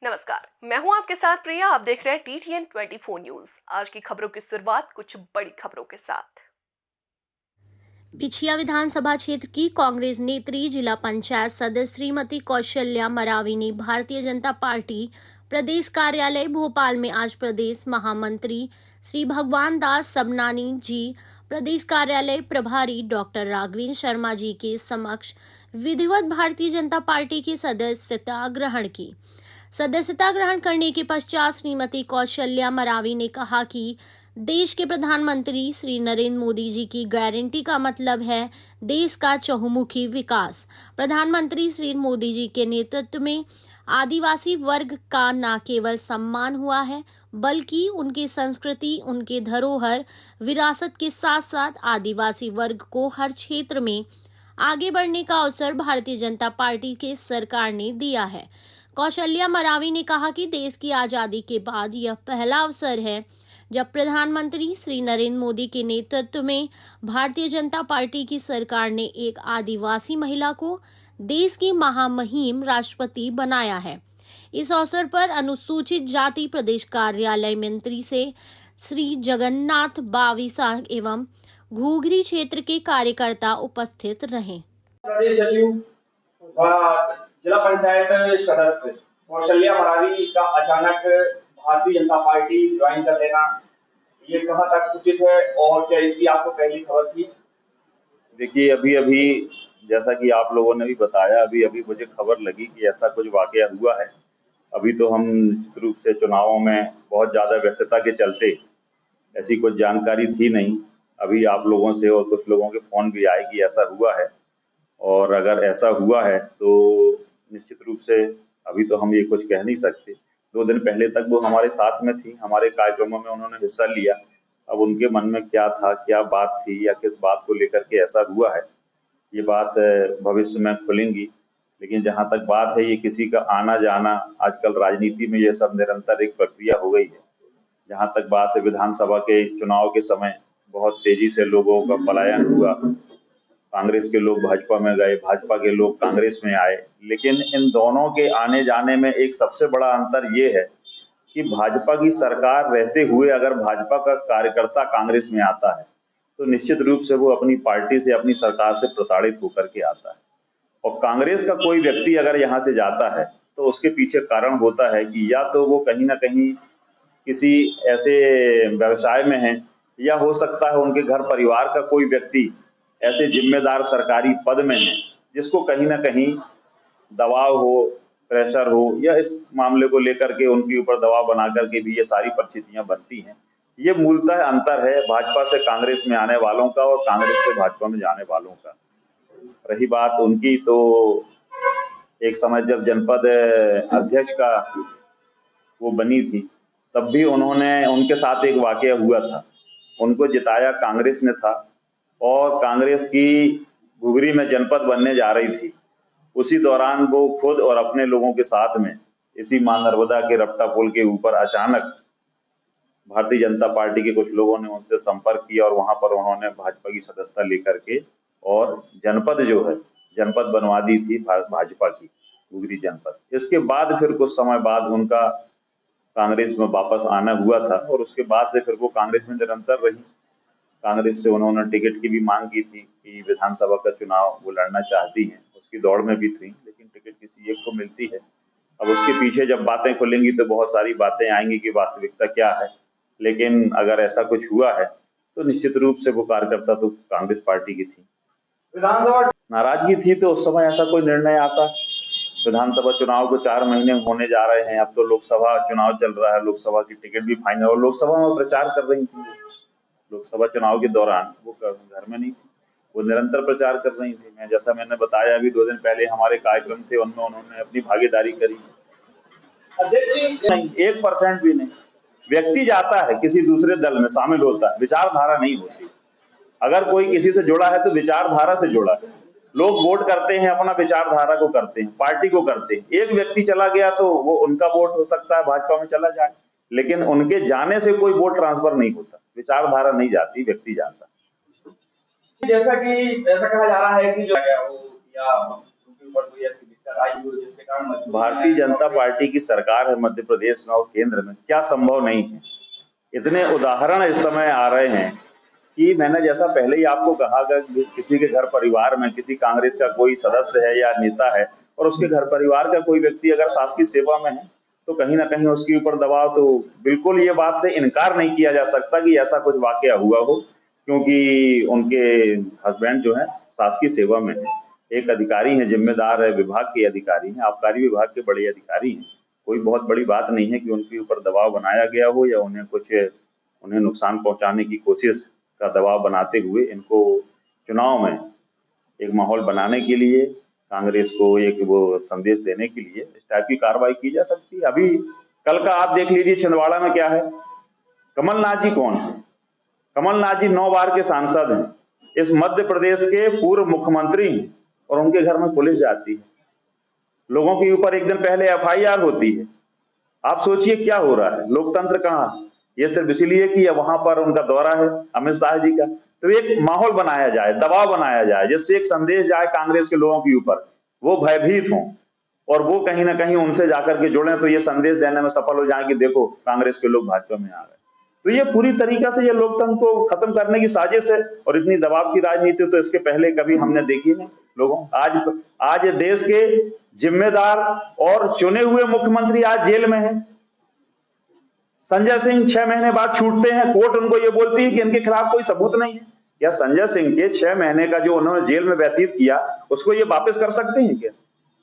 नमस्कार, मैं हूं आपके साथ प्रिया। आप देख रहे हैं TTN 24 न्यूज। आज की खबरों की शुरुआत कुछ बड़ी खबरों के साथ। बिछिया विधानसभा क्षेत्र की कांग्रेस नेत्री जिला पंचायत सदस्य श्रीमती कौशल्या मरावी ने भारतीय जनता पार्टी प्रदेश कार्यालय भोपाल में आज प्रदेश महामंत्री श्री भगवान दास सबनानी जी, प्रदेश कार्यालय प्रभारी डॉक्टर राघवेंद्र शर्मा जी के समक्ष विधिवत भारतीय जनता पार्टी की सदस्यता ग्रहण की। सदस्यता ग्रहण करने के पश्चात श्रीमती कौशल्या मरावी ने कहा कि देश के प्रधानमंत्री श्री नरेंद्र मोदी जी की गारंटी का मतलब है देश का चहुमुखी विकास। प्रधानमंत्री श्री मोदी जी के नेतृत्व में आदिवासी वर्ग का न केवल सम्मान हुआ है, बल्कि उनकी संस्कृति, उनके धरोहर, विरासत के साथ साथ आदिवासी वर्ग को हर क्षेत्र में आगे बढ़ने का अवसर भारतीय जनता पार्टी के सरकार ने दिया है। कौशल्या मरावी ने कहा कि देश की आजादी के बाद यह पहला अवसर है जब प्रधानमंत्री श्री नरेंद्र मोदी के नेतृत्व में भारतीय जनता पार्टी की सरकार ने एक आदिवासी महिला को देश की महामहिम राष्ट्रपति बनाया है। इस अवसर पर अनुसूचित जाति प्रदेश कार्यालय मंत्री से श्री जगन्नाथ बाविसा एवं घुघरी क्षेत्र के कार्यकर्ता उपस्थित रहे। प्रदेश सचिव व जिला पंचायत सदस्य कौशल्या मरावी का अचानक भारतीय जनता पार्टी ज्वाइन कर लेना, ये कहाँ तक उचित है और क्या इसकी आपको पहली खबर थी? देखिए, अभी अभी जैसा कि आप लोगों ने भी बताया, अभी अभी मुझे खबर लगी कि ऐसा कुछ वाकया हुआ है। अभी तो हम निश्चित रूप से चुनावों में बहुत ज़्यादा व्यस्तता के चलते ऐसी कुछ जानकारी थी नहीं। अभी आप लोगों से और कुछ लोगों के फ़ोन भी आए कि ऐसा हुआ है, और अगर ऐसा हुआ है तो निश्चित रूप से अभी तो हम ये कुछ कह नहीं सकते। 2 दिन पहले तक वो हमारे साथ में थी, हमारे कार्यक्रमों में उन्होंने हिस्सा लिया। अब उनके मन में क्या था, क्या बात थी या किस बात को लेकर के ऐसा हुआ है, ये बात भविष्य में खुलेंगी। लेकिन जहाँ तक बात है, ये किसी का आना जाना, आजकल राजनीति में ये सब निरंतर एक प्रक्रिया हो गई है। जहाँ तक बात है, विधानसभा के चुनाव के समय बहुत तेजी से लोगों का पलायन हुआ। कांग्रेस के लोग भाजपा में गए, भाजपा के लोग कांग्रेस में आए। लेकिन इन दोनों के आने जाने में एक सबसे बड़ा अंतर ये है कि भाजपा की सरकार रहते हुए अगर भाजपा का कार्यकर्ता कांग्रेस में आता है तो निश्चित रूप से वो अपनी पार्टी से, अपनी सरकार से प्रताड़ित होकर के आता है। और कांग्रेस का कोई व्यक्ति अगर यहाँ से जाता है तो उसके पीछे कारण होता है कि या तो वो कहीं ना कहीं किसी ऐसे व्यवसाय में है, या हो सकता है उनके घर परिवार का कोई व्यक्ति ऐसे जिम्मेदार सरकारी पद में है जिसको कहीं ना कहीं दबाव हो, प्रेशर हो, या इस मामले को लेकर के उनके ऊपर दबाव बना करके भी ये सारी परिस्थितियां बनती हैं। ये मूलतः अंतर है भाजपा से कांग्रेस में आने वालों का और कांग्रेस से भाजपा में जाने वालों का। रही बात उनकी, तो एक समय जब जनपद अध्यक्ष का वो बनी थी, तब भी उनके साथ एक वाकया हुआ था। उनको जिताया कांग्रेस ने था और कांग्रेस की घुघरी में जनपद बनने जा रही थी। उसी दौरान वो खुद और अपने लोगों के साथ में इसी मां नर्मदा के रपटा पुल के ऊपर अचानक भारतीय जनता पार्टी के कुछ लोगों ने उनसे संपर्क किया और वहां पर उन्होंने भाजपा की सदस्यता लेकर के और जनपद जो है, जनपद बनवा दी थी भाजपा की, घुघरी जनपद। इसके बाद फिर कुछ समय बाद उनका कांग्रेस में वापस आना हुआ था और उसके बाद से फिर वो कांग्रेस में निरंतर रही। कांग्रेस से उन्होंने टिकट की भी मांग की थी कि विधानसभा का चुनाव वो लड़ना चाहती हैं, उसकी दौड़ में भी थी, लेकिन टिकट किसी एक को मिलती है। अब उसके पीछे जब बातें खुलेंगी तो बहुत सारी बातें आएंगी कि वास्तविकता क्या है। लेकिन अगर ऐसा कुछ हुआ है तो निश्चित रूप से वो कार्यकर्ता तो कांग्रेस पार्टी की थी। विधानसभा नाराजगी थी तो उस समय ऐसा कोई निर्णय आता। विधानसभा चुनाव को 4 महीने होने जा रहे हैं, अब तो लोकसभा चुनाव चल रहा है, लोकसभा की टिकट भी फाइनल, और लोकसभा में प्रचार कर रही थी। लोकसभा चुनाव के दौरान वो घर में नहीं थी, वो निरंतर प्रचार कर रही थी। जैसा मैंने बताया, अभी 2 दिन पहले हमारे कार्यक्रम थे, उनमें उन्होंने अपनी भागीदारी करी। नहीं, 1% भी नहीं। व्यक्ति जाता है किसी दूसरे दल में शामिल होता है, विचारधारा नहीं होती। अगर कोई किसी से जुड़ा है तो विचारधारा से जुड़ा है। लोग वोट करते हैं, अपना विचारधारा को करते हैं, पार्टी को करते हैं। एक व्यक्ति चला गया तो वो उनका वोट हो सकता है भाजपा में चला जाए, लेकिन उनके जाने से कोई वोट ट्रांसफर नहीं होता, विचारधारा नहीं जाती, व्यक्ति जाता। जैसा कि ऐसा कहा जा रहा है कि जो गया हो या उनके ऊपर कोई ऐसी जताई हो जिसके कारण भारतीय जनता पार्टी की सरकार है मध्य प्रदेश में और केंद्र में, क्या संभव नहीं है। इतने उदाहरण इस समय आ रहे हैं कि मैंने जैसा पहले ही आपको कहा कि किसी के घर परिवार में किसी कांग्रेस का कोई सदस्य है या नेता है और उसके घर परिवार का कोई व्यक्ति अगर शासकीय सेवा में है तो कहीं ना कहीं उसके ऊपर दबाव, तो बिल्कुल ये बात से इनकार नहीं किया जा सकता कि ऐसा कुछ वाकया हुआ हो, क्योंकि उनके हस्बैंड जो है शासकीय सेवा में है, एक अधिकारी है, जिम्मेदार है, विभाग के अधिकारी हैं, आबकारी विभाग के बड़े अधिकारी हैं। कोई बहुत बड़ी बात नहीं है कि उनके ऊपर दबाव बनाया गया हो या उन्हें नुकसान पहुंचाने की कोशिश का दबाव बनाते हुए इनको चुनाव में एक माहौल बनाने के लिए, कांग्रेस को एक वो संदेश देने के लिए इस टाइप की कार्रवाई की जा सकती है। अभी कल का आप देख लीजिए छिंदवाड़ा में क्या है। कमलनाथ जी कौन है? कमलनाथ जी 9 बार के सांसद हैं, इस मध्य प्रदेश के पूर्व मुख्यमंत्री हैं और उनके घर में पुलिस जाती है, लोगों के ऊपर एक दिन पहले FIR होती है। आप सोचिए क्या हो रहा है, लोकतंत्र कहाँ? ये सिर्फ इसलिए कि वहां पर उनका दौरा है अमित शाह जी का, तो एक माहौल बनाया जाए, दबाव बनाया जाए, जिससे एक संदेश जाए कांग्रेस के लोगों के ऊपर, वो भयभीत हों और वो कहीं ना कहीं उनसे जाकर के जुड़े तो ये संदेश देने में सफल हो जाए कि देखो कांग्रेस के लोग भाजपा में आ गए। तो ये पूरी तरीके से ये लोकतंत्र को खत्म करने की साजिश है और इतनी दबाव की राजनीति तो इसके पहले कभी हमने देखी नहीं लोगों। आज देश के जिम्मेदार और चुने हुए मुख्यमंत्री आज जेल में हैं। संजय सिंह 6 महीने बाद छूटते हैं, कोर्ट उनको ये बोलती है कि इनके खिलाफ कोई सबूत नहीं है। क्या संजय सिंह के 6 महीने का जो उन्होंने जेल में व्यतीत किया उसको ये वापस कर सकते हैं क्या?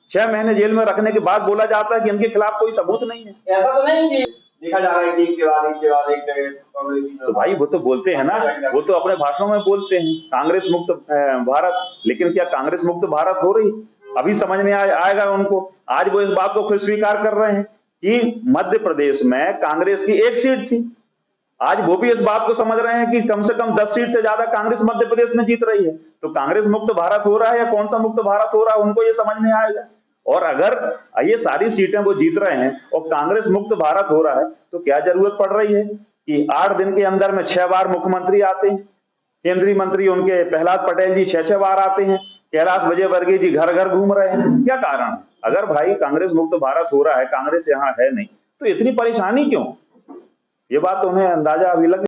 6 महीने जेल में रखने के बाद बोला जाता है कि इनके खिलाफ कोई सबूत नहीं है। ऐसा तो नहीं कि देखा जा रहा है कि एक के बाद एक कांग्रेसी, तो भाई वो तो बोलते हैं ना, वो तो अपने भाषणों में बोलते हैं कांग्रेस मुक्त भारत, लेकिन क्या कांग्रेस मुक्त भारत हो रही? अभी समझ में आएगा उनको। आज वो इस बात को खुद स्वीकार कर रहे हैं कि मध्य प्रदेश में कांग्रेस की 1 सीट थी, आज वो भी इस बात को समझ रहे हैं कि कम से कम 10 सीट से ज्यादा कांग्रेस मध्य प्रदेश में जीत रही है। तो कांग्रेस मुक्त भारत हो रहा है या कौन सा मुक्त भारत हो रहा है, उनको ये समझ में आएगा। और अगर ये सारी सीटें वो जीत रहे हैं और कांग्रेस मुक्त भारत हो रहा है तो क्या जरूरत पड़ रही है कि 8 दिन के अंदर में 6 बार मुख्यमंत्री आते हैं, केंद्रीय मंत्री उनके प्रहलाद पटेल जी 6 बार आते हैं, कैलाश विजयवर्गीय जी घर घर घूम रहे हैं। क्या कारण है? अगर भाई कांग्रेस मुक्त भारत हो रहा है, कांग्रेस यहाँ है नहीं, तो इतनी परेशानी क्यों? ये बात तो उन्हें अंदाजा अभी लग